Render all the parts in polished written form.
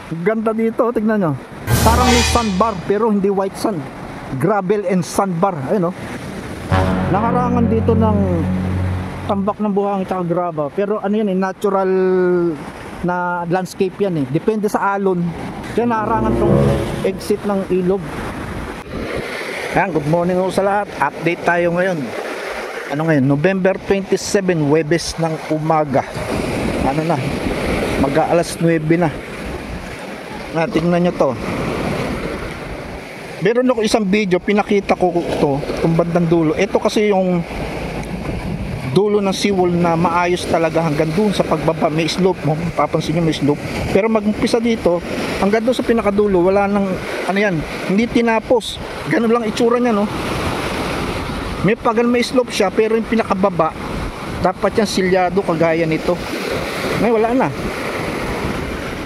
Ganda dito, tignan nyo. Parang may sandbar pero hindi white sand. Gravel and sandbar. Ayun o. Nakarangan dito ng tambak ng buhangin at graba. Pero ano yan natural na landscape yan Depende sa alon. Kaya nakarangan tong exit ng ilog. Ayan, good morning sa lahat. Update tayo ngayon. Ano ngayon? November 27, Huwebes ng umaga. Ano na? Mag-aalas 9 na. Tingnan nyo to. Meron ako isang video, pinakita ko to, itong bandang dulo. Ito kasi yung dulo ng seawall na maayos talaga hanggang doon sa pagbaba. May slope mo, papansin nyo may slope. Pero mag-umpisa dito, hanggang doon sa pinakadulo, wala nang, ano yan, hindi tinapos. Ganun lang itsura niya, no? May pagal may slope siya, pero yung pinakababa, dapat yan silyado kagaya nito. Ngayon, wala na.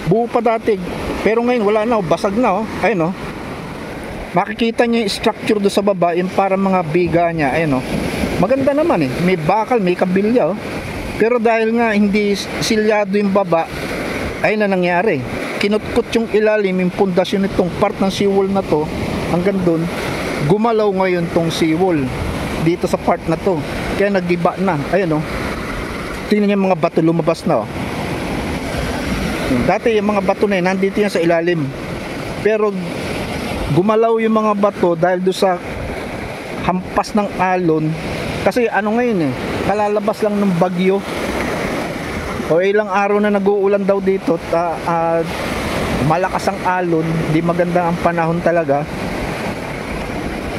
Buo pa dati. Pero ngayon wala na, basag na ayun makikita niyo yung structure do sa baba, yung para mga biga niya, ayun maganda naman may bakal, may kabilya pero dahil nga hindi silyado yung baba, ayun na nangyari, kinutkot yung ilalim, yung pundasyon nitong part ng seawall na to hanggang dun, gumalaw ngayon tong seawall dito sa part na to, kaya nagiba na, ayun tingnan niyo yung mga bato lumabas na Dati yung mga bato na yun, nandito yan sa ilalim. Pero gumalaw yung mga bato dahil doon sa hampas ng alon. Kasi ano ngayon kalalabas lang ng bagyo. O ilang araw na nag-uulan daw dito. Malakas ang alon, di maganda ang panahon talaga.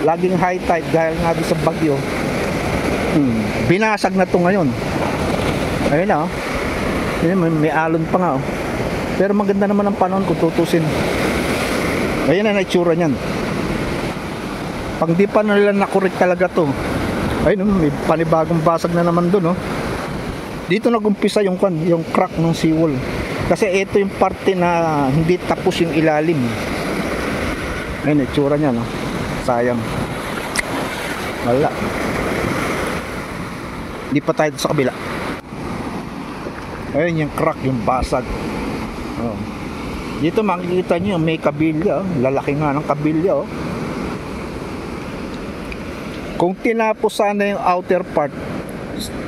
Laging high tide dahil nga doon sa bagyo. Binasag na to ngayon. Ayun na may alon pa nga Pero maganda naman ang panahon kung tutusin. Ayan na itsura niyan. Pag di pa nila nakorek talaga to. Ayun may panibagong basag na naman doon Dito nag-umpisa yung crack ng seawall. Kasi ito yung parte na hindi tapos yung ilalim. Ayun itsura niya Sayang. Wala. Di pa tayo sa kabila. Ayun yung crack, yung basag. Dito makikita nyo may kabilya lalaki nga ng kabilya Kung tinapos sana yung outer part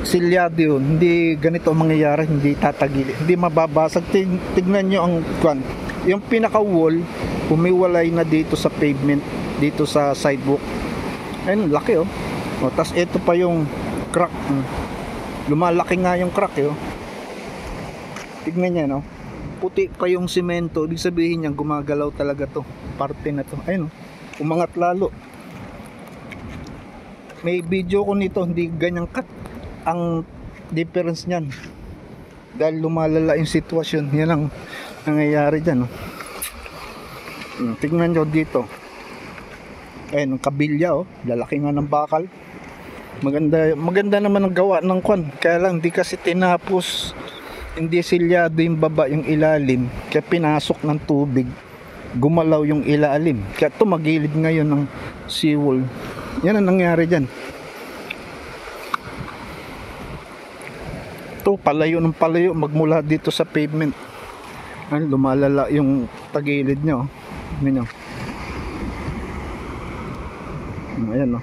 silyado yun, hindi ganito ang mangyayari, hindi tatagili, hindi mababasag. Tignan nyo ang yung pinaka wall humiwalay na dito sa pavement, dito sa sidewalk. Ayun, laki tas ito pa yung crack, lumalaki nga yung crack tignan nyo puti pa yung simento, ibig sabihin niyan gumagalaw talaga to parte na to. Ayun umangat lalo. May video ko nito, hindi ganyan cut ang difference niyan dahil lumalala yung sitwasyon. Yan ang nangyayari dyan tignan nyo dito. Ayun ang kabilya lalaki nga ng bakal. Maganda naman ang gawa ng kaya lang hindi kasi tinapos, hindi silyado yung baba, yung ilalim, kaya pinasok ng tubig, gumalaw yung ilalim, kaya tumagilid ngayon ng seawall. Yan ang nangyari dyan. Ito palayo ng palayo magmula dito sa pavement. Lumalala yung tagilid nya ayan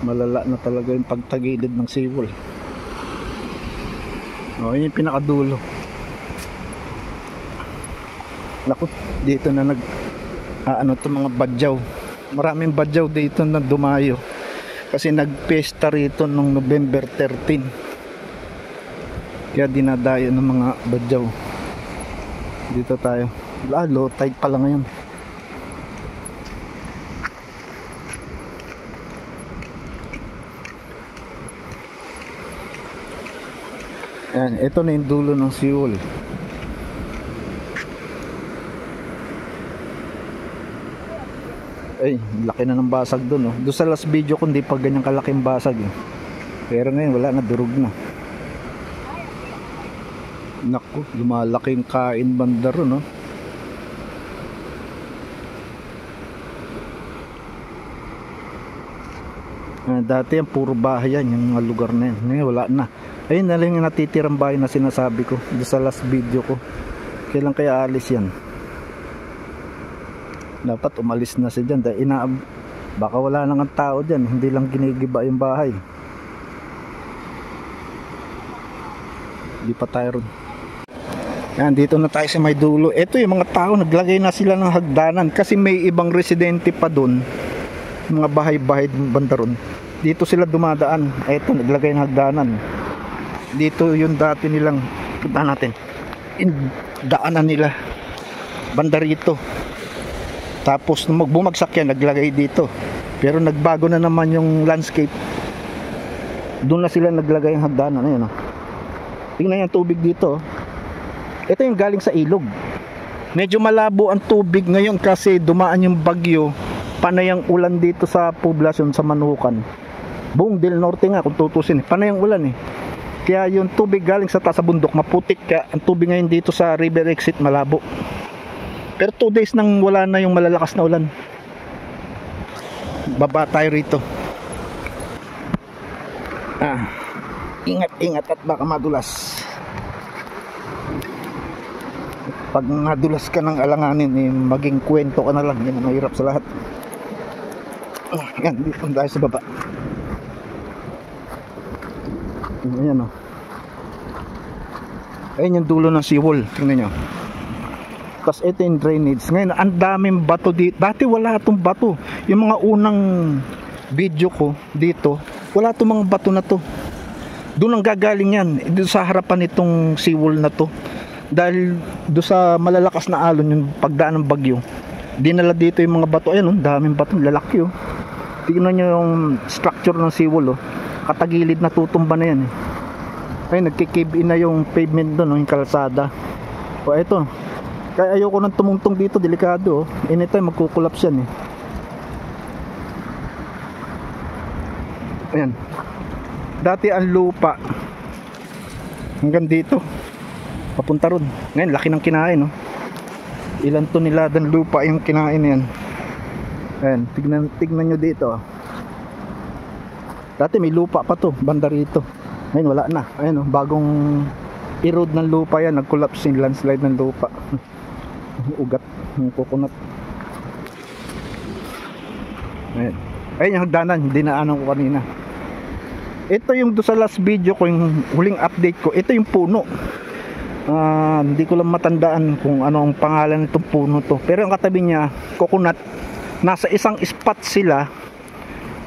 malala na talaga yung pagtagilid ng seawall. Yun yung pinakadulo. Naku, dito na to mga badyaw. Maraming badyaw dito na dumayo. Kasi nagpesta rito nung November 13. Kaya dinadayo ng mga badyaw. Dito tayo. Low tide pala ngayon. Yan, ito na yung dulo ng seawall. Ay, laki na ng basag doon Doon sa last video ko hindi pa ganyan kalaking basag Pero ngayon wala na, durog na. Naku, lumalaking kain banda ron Dati yan puro bahay yan, yung mga lugar na yan. Ngayon wala na. Ayun na lang yung natitirang bahay na sinasabi ko doon sa last video ko. Kailan kaya alis yan? Dapat umalis na siya dyan dahil baka wala nang tao dyan, hindi lang ginigiba yung bahay. Hindi pa tayo ron. Yan, dito na tayo sa may dulo. Ito yung mga tao, naglagay na sila ng hagdanan kasi may ibang residente pa doon, mga bahay-bahay banda ron. Dito sila dumadaan. Ito, naglagay ng hagdanan. Dito yung dati nilang, punta natin, daanan nila banda rito. Tapos nung bumagsak yan, naglagay dito. Pero nagbago na naman yung landscape. Doon na sila naglagay ng hagdanan. Ayun, oh. Tingnan yung tubig dito. Ito yung galing sa ilog. Medyo malabo ang tubig ngayon kasi dumaan yung bagyo. Panay ang ulan dito sa poblasyon sa Manukan. Buong Del Norte nga kung tutusin. Panay ang ulan eh. Kaya yung tubig galing sa taas sa bundok maputik. Kaya ang tubig ngayon dito sa river exit malabo. Pero 2 days nang wala na yung malalakas na ulan. Baba tayo rito. Ingat at baka madulas. Pag nadulas ka ng alanganin, eh, maging kwento ka na lang. Yan ang mahirap sa lahat. Yan, dito tayo sa baba. Ayan, oh. Ayan yung dulo ng seawall. Tingnan nyo. Tapos ito yung drainage. Ngayon, ang daming bato dito. Dati wala itong bato. Yung mga unang video ko dito, wala itong mga bato na to. Doon ang gagaling yan. Doon sa harapan itong seawall na to. Dahil doon sa malalakas na alon, yung pagdaan ng bagyo, dinala dito yung mga bato. Ayan, oh, daming bato, lalaki, oh. Tingnan nyo yung structure ng seawall, oh. Katagilid na tutumba na yan, eh. Ay, nagkikave in na yung pavement doon, oh, yung kalsada. O, eto. Kaya ayoko nang tumungtong dito, delikado, oh. Anytime magkukulaps yan, eh. Ayan. Dati ang lupa hanggang dito papunta ron. Ngayon laki ng kinain, no? Ilan toneladan lupa yung kinain yan. Ayan, tignan nyo dito. Dati may lupa pa to, banda rito. Ngayon wala na. Ayan, bagong erode ng lupa yan. Nag-collapse yung landslide ng lupa. Ugat ng coconut. Ayan. Ayan yung hagdanan, dinaanan ko kanina. Ito yung doon sa last video ko, yung huling update ko. Ito yung puno. Hindi ko lang matandaan kung ano ang pangalan nitong puno to. Pero ang katabi niya, coconut. Nasa isang spot sila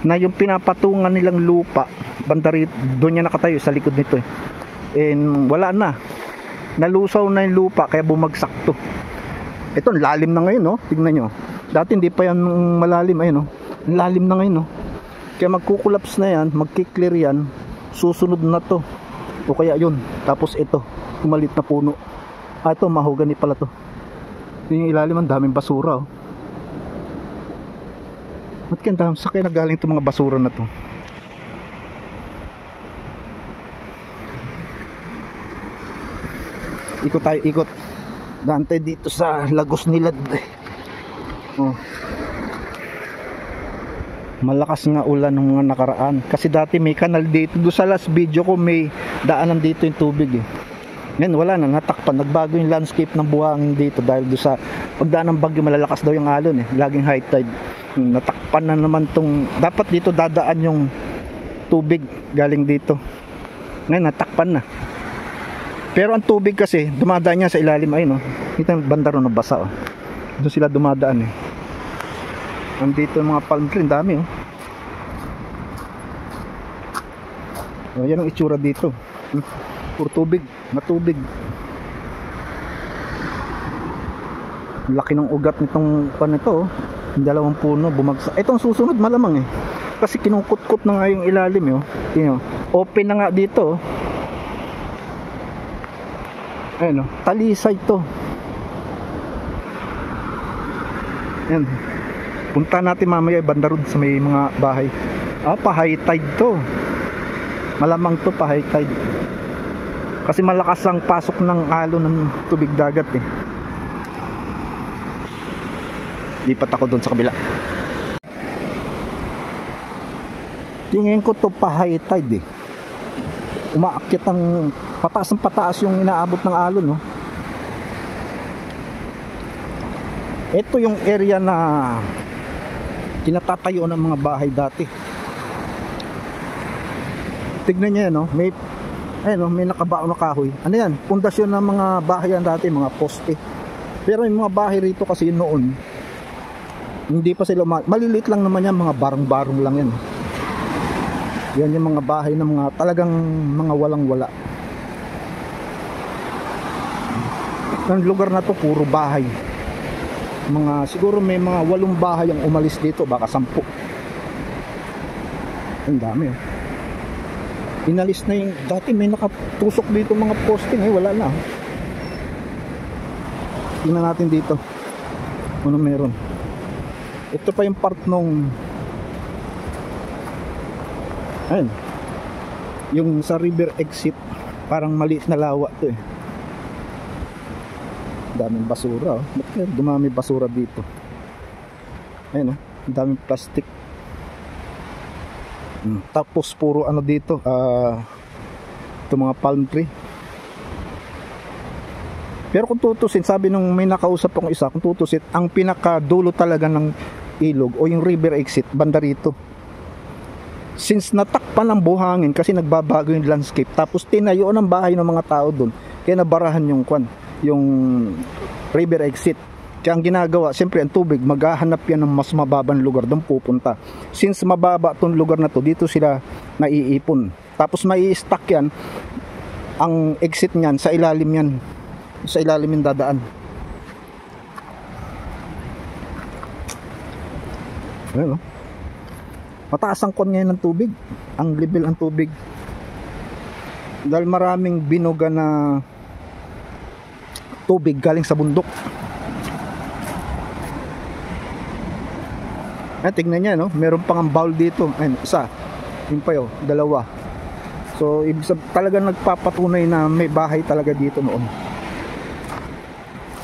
na yung pinapatungan nilang lupa. Bandarit, doon niya nakatayo sa likod nito, eh. And wala na. Nalusaw na yung lupa kaya bumagsak to. Ito, lalim na ngayon, no? Tingnan nyo. Dati hindi pa yan malalim, ayun, no? Lalim na ngayon, no? Kaya magkukulaps na yan, magkiklear yan, susunod na to. O kaya yun, tapos ito, kumalit na puno. Ito, mahogany pala to. Yung ilalim, ang daming basura, oh. Ba't kaya dami sa kaya nagaling itong mga basura na to? Ikot tayo, ikot. Daan tayo dito sa Lagos Nilad. Oh. Malakas nga ulan ng mga nakaraan. Kasi dati may kanal dito. Doon sa last video ko may daanan dito yung tubig, eh. Ngayon wala na, natakpan. Nagbago yung landscape ng buhangin dito. Dahil doon sa pagdaan ng bagyo malalakas daw yung alon, eh. Laging high tide. Natakpan na naman tong. Dapat dito dadaan yung tubig galing dito. Ngayon natakpan na. Pero ang tubig kasi dumadaan niya sa ilalim. Ayun, oh. Ito yung banda ron na basa, oh. Doon sila dumadaan, eh. Nandito yung mga palm tree, dami, oh. Oh, yan ang itsura dito. Puro tubig, matubig. Laki ng ugat nitong panito, oh. Yung dalawang puno bumagsak. Itong susunod malamang, eh. Kasi kinukut-kut na nga yung ilalim, oh. Tingnan, open na nga dito, oh. Ayun, oh. Talisay to. Yan. Punta natin mamaya banda road sa may mga bahay. Pa-high tide to. Malamang to pa-high tide. Kasi malakas ang pasok ng alon ng tubig dagat, eh. Lipat ako doon sa kabila. Tingin ko to pa-high tide, eh. Umaakyat ang pataas yung inaabot ng alon, no? Ito yung area na kinatatayo ng mga bahay dati. Tignan niyo yan, no? May may nakabaon na kahoy. Ano yan? Pundasyon ng mga bahay yan dati, mga poste. Pero yung mga bahay rito kasi noon, hindi pa sila maliliit lang naman yan, mga barong-barong lang yan. Yan yung mga bahay ng mga talagang mga walang-wala. Ang lugar na to puro bahay. Siguro may mga 8 bahay ang umalis dito, baka 10. Ang dami, oh. Inalis na yung dati may nakatusok dito mga poste, wala na. Tingnan natin dito ano meron. Ito pa yung part nung ayun, yung sa river exit, parang maliit na lawa to eh. Daming basura, oh. Ba't kaya dumami basura dito? Ayun, oh, daming plastic. Tapos puro ano dito, ito mga palm tree. Pero kung tutusin, sabi nung may nakausap akong isa, kung tutusin, ang pinakadulo talaga ng ilog o yung river exit, banda rito. Since natakpan ng buhangin kasi nagbabago yung landscape, tapos tinayo ng bahay ng mga tao doon, kaya nabarahan yung river exit. Kaya ang ginagawa, siyempre ang tubig, maghahanap yan ng mas mababang lugar, doon pupunta. Since mababa itong lugar na to, dito sila naiipon. Tapos mai-stack yan, ang exit niyan, sa ilalim yan. Sa ilalim yung dadaan. Ayan, oh. Mataas ang kon ngayon ng tubig. Ang level ng tubig. Dahil maraming binuga na tubig galing sa bundok. Tingnan niya, no? Meron pang ang bowl dito. Ayun, isa. Yung pa yun, 2. So, talagang nagpapatunay na may bahay talaga dito noon.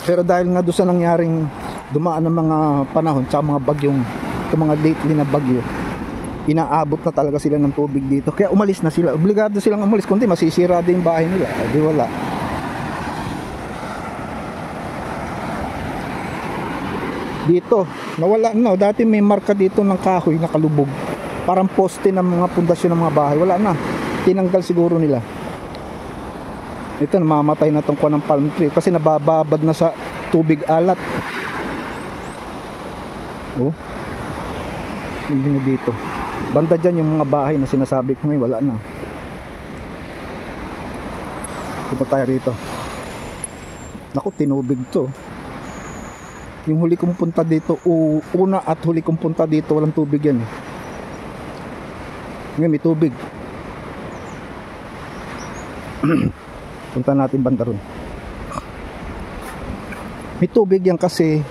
Pero dahil nga doon sa nangyaring dumaan ng mga panahon sa mga bagyong, sa mga lately na bagyo, inaabot na talaga sila ng tubig dito. Kaya umalis na sila. Obligado silang umalis. Kundi masisira din yung bahay nila. Di wala. Dito nawala na, dati may marka dito ng kahoy na kalubog, parang poste ng mga pundasyon ng mga bahay. Wala na, tinanggal siguro nila. Ito, namamatay na tong kuwan ng palm tree kasi nabababad na sa tubig alat. Oh, hindi na dito. Banda dyan yung mga bahay na sinasabi ko ngayon, wala na. Punta tayo rito. Naku, tinubig to. Yung huli kong punta dito, una at huli kong punta dito, walang tubig yan. Ngayon may tubig. Punta natin banda ron. May tubig yan kasi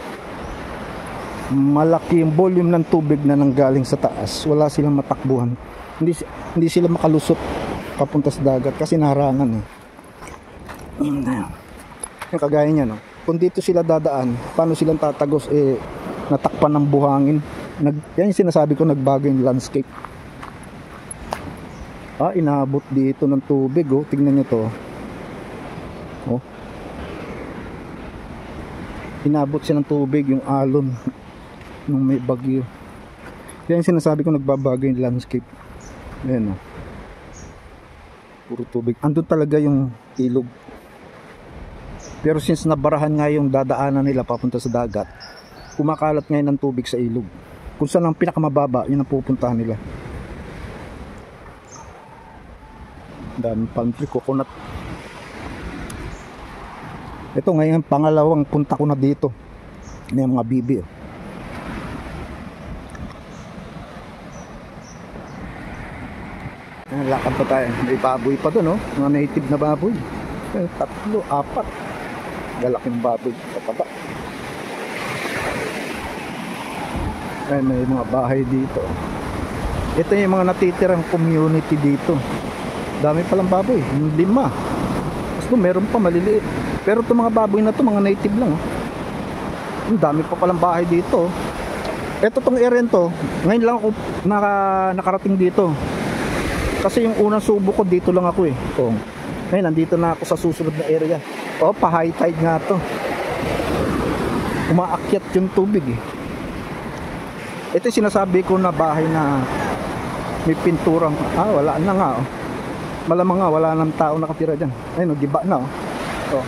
malaki yung volume ng tubig na nanggaling sa taas. Wala silang matakbuhan. Hindi sila makalusot papunta sa dagat kasi naharangan eh. Yung kagaya niya, no? Kung dito sila dadaan, paano silang tatagos? Natakpan ng buhangin. Yan yung sinasabi ko, nagbago yung landscape. Inaabot dito ng tubig, oh. Tingnan nyo to. Oh. Inaabot siya ng tubig, yung alon nung may bagyo. Yan yung sinasabi ko, nagbabago yung landscape. Ayan, oh. Puro tubig. Andun talaga yung ilog. Pero since nabarahan nga yung dadaanan nila papunta sa dagat, kumakalat ngayon ng tubig sa ilog. Kung saan ang pinakamababa, yun ang pupuntahan nila. Dami palm tree, coconut. Ito ngayon, pangalawang punta ko na dito. May mga bibi. Lakad pa tayo. May baboy pa doon, oh. Mga native na baboy. 3, 4. Lalaking baboy sa taba. Ay, may mga bahay dito. Ito yung mga natitirang community dito. Dami palang baboy, 5. Gusto meron pa maliliit. Pero itong mga baboy na to, mga native lang, oh. Ang dami pa palang bahay dito. Ito tong area to, ngayon lang ako nakarating dito. Kasi yung unang subo ko dito lang ako eh. Oh. Ngayon nandito na ako sa susunod na area. Pa high tide nga to. umaakyat yung tubig eh. Ito yung sinasabi ko na bahay na may pinturang, wala na nga oh. Malamang nga wala nang tao nakatira dyan. Ayun, giba na oh. Oh.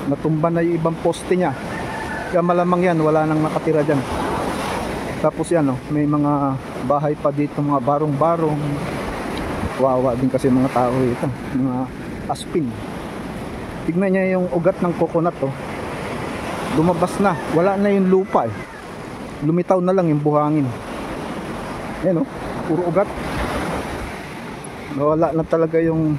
Natumba na yung ibang poste niya. Kaya malamang yan, wala nang nakatira dyan. Tapos yan oh, may mga bahay pa dito, mga barong-barong. Wawa din kasi mga tao ito, mga aspin. Tignan niya yung ugat ng coconut oh. Lumabas na, wala na yung lupa eh. Lumitaw na lang yung buhangin. Ayan oh, puro ugat. Wala na talaga yung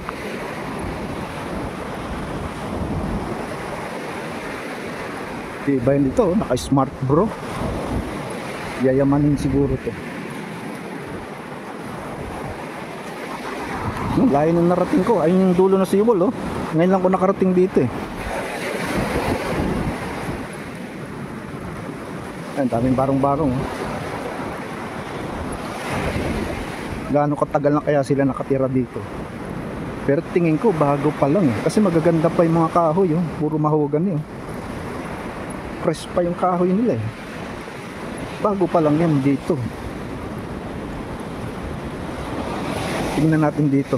iba yun dito, naka-smart bro. Yayamanin siguro to. Layo nung narating ko. Ayun yung dulo na seawall oh. Ngayon lang ko nakarating dito eh. Ayun, daming barong-barong oh. Gaano katagal na kaya sila nakatira dito? Pero tingin ko bago pa lang eh. Kasi magaganda pa yung mga kahoy oh. Puro mahogan eh. Fresh pa yung kahoy nila eh. Bago pa lang yan dito. Tingnan natin dito.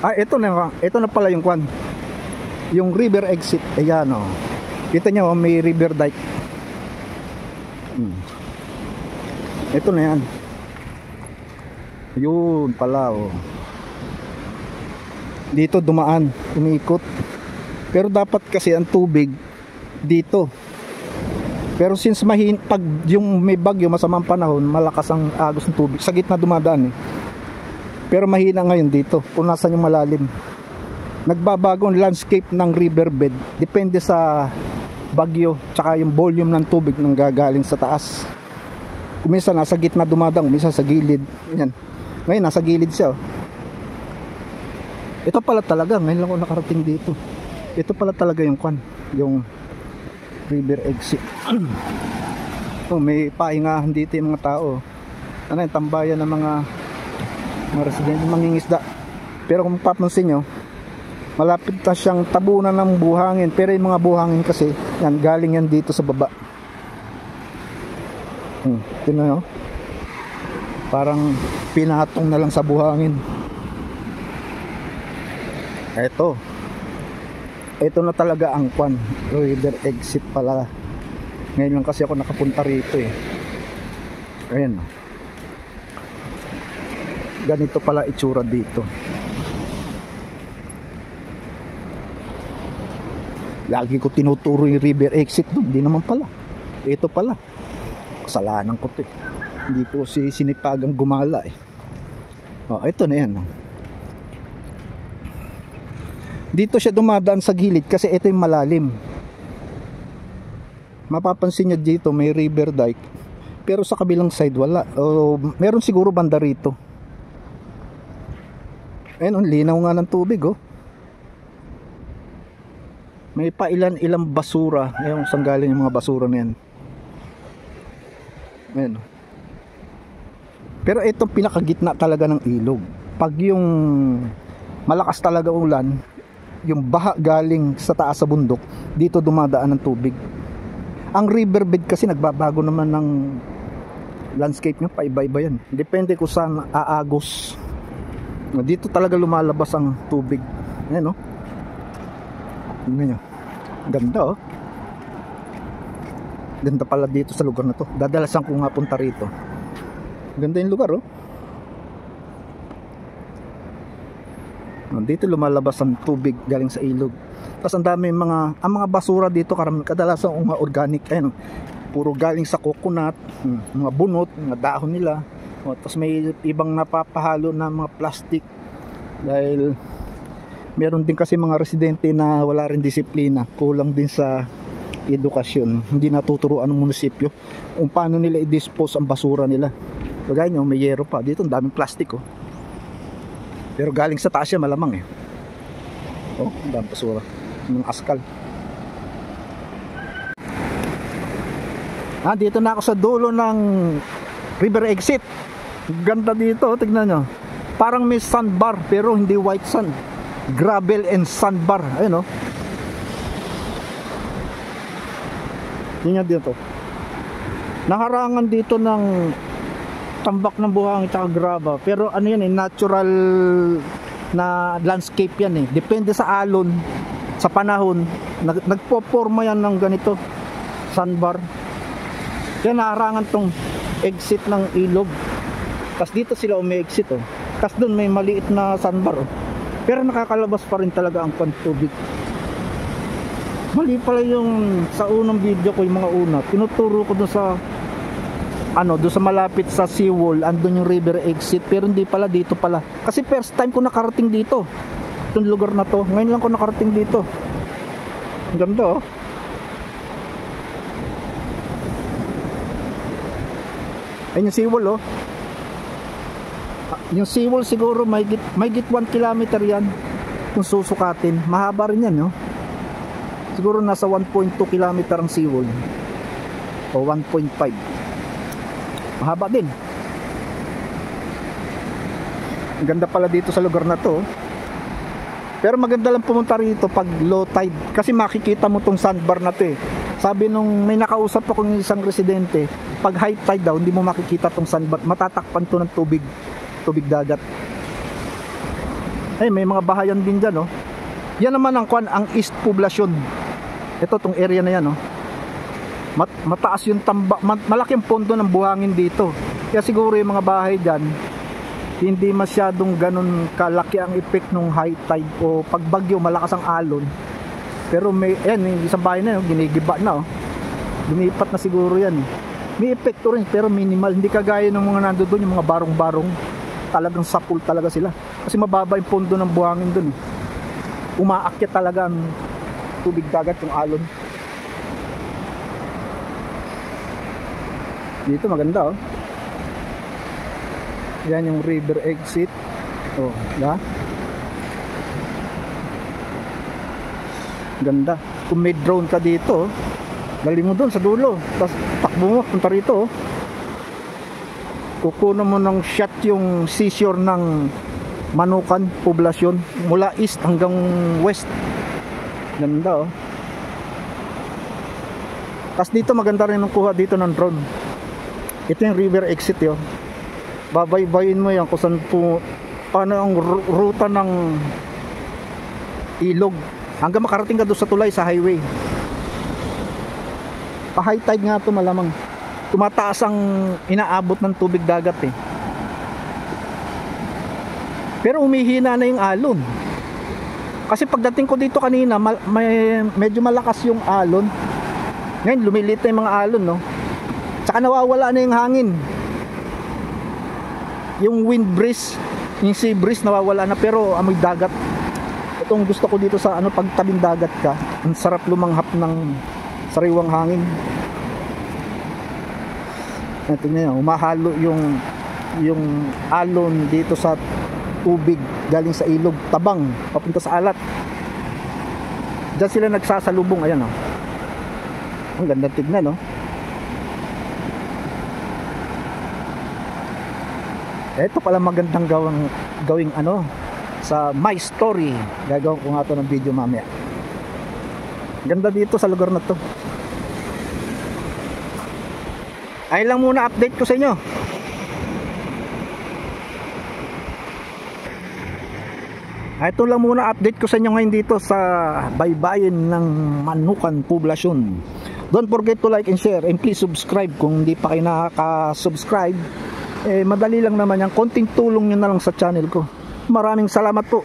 Ito na pala yung kwan. Yung river exit. Ayan oh. Kita nyo may river dike. Ito na yan. Yun pala oh. Dito dumaan, umiikot. Pero dapat kasi ang tubig dito. Pero since pag yung may bagyo, masamang panahon, malakas ang agos ng tubig. Sa gitna dumadaan eh. Pero mahina ngayon dito, kung nasan yung malalim. Nagbabago ang landscape ng riverbed. Depende sa bagyo, tsaka yung volume ng tubig nang gagaling sa taas. Minsan nasa gitna dumadang, minsan sa gilid. Yan. Ngayon nasa gilid siya. Ito pala talaga, ngayon lang ako nakarating dito. Ito pala talaga yung kwan, yung river exit. Oh, may pahingahan dito yung mga tao. Ano yung tambayan ng mga residente, mangingisda. Pero kung papansin nyo, malapit na siyang tabunan ng buhangin. Pero yung mga buhangin kasi, yan, galing yan dito sa baba. Tingnan nyo. Parang pinatong na lang sa buhangin. Ito na talaga ang kwan, river exit pala. Ngayon lang kasi ako nakapunta rito eh. Ayan. Ganito pala itsura dito. Lagi ko tinuturo yung river exit doon. Hindi naman pala. Ito pala. Kasalanan ko to eh. Hindi ko si sinipagang gumala eh. Oh, ito na yan. Dito siya dumadaan sa gilid kasi ito yung malalim. Mapapansin nyo dito may river dike. Pero sa kabilang side wala. Meron siguro banda rito. Ayun, linaw nga ng tubig oh. May pa ilan basura. Ayun, saan galing yung mga basura na yan. Ayun. Pero ito pinakagitna talaga ng ilog. Pag yung malakas talaga ulan, yung baha galing sa taas sa bundok, dito dumadaan ng tubig. Ang riverbed kasi nagbabago naman ng landscape nyo, paiba-iba yan. Depende kung saan aagos. Dito talaga lumalabas ang tubig. Ayan o. Tingnan nyo. Ganda o. Ganda pala dito sa lugar na to. Dadalasan ko nga punta rito. Ganda yung lugar o. Dito lumalabas ang tubig galing sa ilog. Tapos ang dami ang mga basura dito kadalasan mga organic. Ayun, puro galing sa coconut, mga bunot, mga dahon nila. Tapos may ibang napapahalo na mga plastic. Dahil meron din kasi mga residente na wala rin disiplina, kulang din sa edukasyon. Hindi natuturuan ng munisipyo kung paano nila i-dispose ang basura nila. Kagaya nyo, may yero pa. Dito ang daming plastic oh. Pero galing sa taas siya malamang eh. Oh, ang daming basura. Ng askal. Dito na ako sa dulo ng river exit. Ganda dito, tignan nyo. Parang may sandbar pero hindi white sand. Gravel and sandbar. Ayun oh. Yun yan dito. Naharangan dito ng tambak ng buhangin at graba. Pero ano yan natural na landscape yan Depende sa alon, sa panahon, nagpo-forma yan ng ganito, sandbar. Kaya naharangan tong exit ng ilog. Tapos dito sila umi-exit Tapos doon may maliit na sandbar Pero nakakalabas pa rin talaga ang tubig. Mali pala yung sa unang video ko, yung mga una. Tinuturo ko doon sa doon sa malapit sa seawall, andun yung river exit. Pero hindi pala, dito pala. Kasi first time ko nakarating dito. Itong lugar na to. Ngayon lang ko nakarating dito. Ang ganda Ayun yung seawall Yung seawall siguro may git 1 kilometer yan kung susukatin. Mahaba rin yan siguro nasa 1.2 kilometer ang seawall o 1.5. Mahaba din. Ang ganda pala dito sa lugar na to. Pero maganda lang pumunta rito pag low tide, kasi makikita mo tong sandbar na to Sabi nung may nakausap ako ng isang residente, pag high tide daw hindi mo makikita tong sandbar, matatakpan to ng tubig dagat. May mga bahayan din dyan Yan naman ang East Poblacion. Ito tong area na yan mataas yung tambak, malaki ang pondo ng buhangin dito. Kaya siguro yung mga bahay dyan hindi masyadong ganun kalaki ang effect ng high tide o pag bagyo malakas ang alon. Pero may yung isang bahay na ginigiba na lumipat na siguro yan may epekto rin pero minimal, hindi kagaya ng mga nando doon, yung mga barong-barong talagang sapul talaga sila kasi mababa yung pondo ng buhangin doon umaakyat talaga ang tubig dagat, yung alon. Dito maganda yan yung river exit ganda. Kung may drone ka dito dali mo doon sa dulo, tapos takbo mo punta rito kukunan mo ng shot yung seashore ng Manukan Poblacion mula east hanggang west. Ganda tapos dito maganda rin ang kuha dito ng drone. Ito yung river exit babaybayin mo yan kung saan paano ang ruta ng ilog hanggang makarating ka doon sa tulay sa highway. Pa high tide nga ito malamang tumataas ang inaabot ng tubig dagat pero umihina na yung alon kasi pagdating ko dito kanina medyo malakas yung alon. Ngayon lumilit na yung mga alon tsaka nawawala na yung hangin, yung wind breeze, yung sea breeze nawawala na pero amoy dagat. Itong gusto ko dito sa pagtabing dagat ka, ang sarap lumanghap ng sariwang hangin. Tingnan nyo, umahalo yung alon dito sa tubig galing sa ilog, tabang papunta sa alat. Diyan sila nagsasalubong. Ayan ang ganda tignan Ito pala magandang gawing sa My Story. Gagawin ko nga ito ng video mamaya. Ganda dito sa lugar na to. Ay lang muna update ko sa inyo. Ito lang muna update ko sa inyo ngayon dito sa baybayin ng Manukan Poblacion. Don't forget to like and share and please subscribe kung hindi pa kayo nakaka-subscribe. Madali lang naman yan, konting tulong nyo na lang sa channel ko. Maraming salamat po.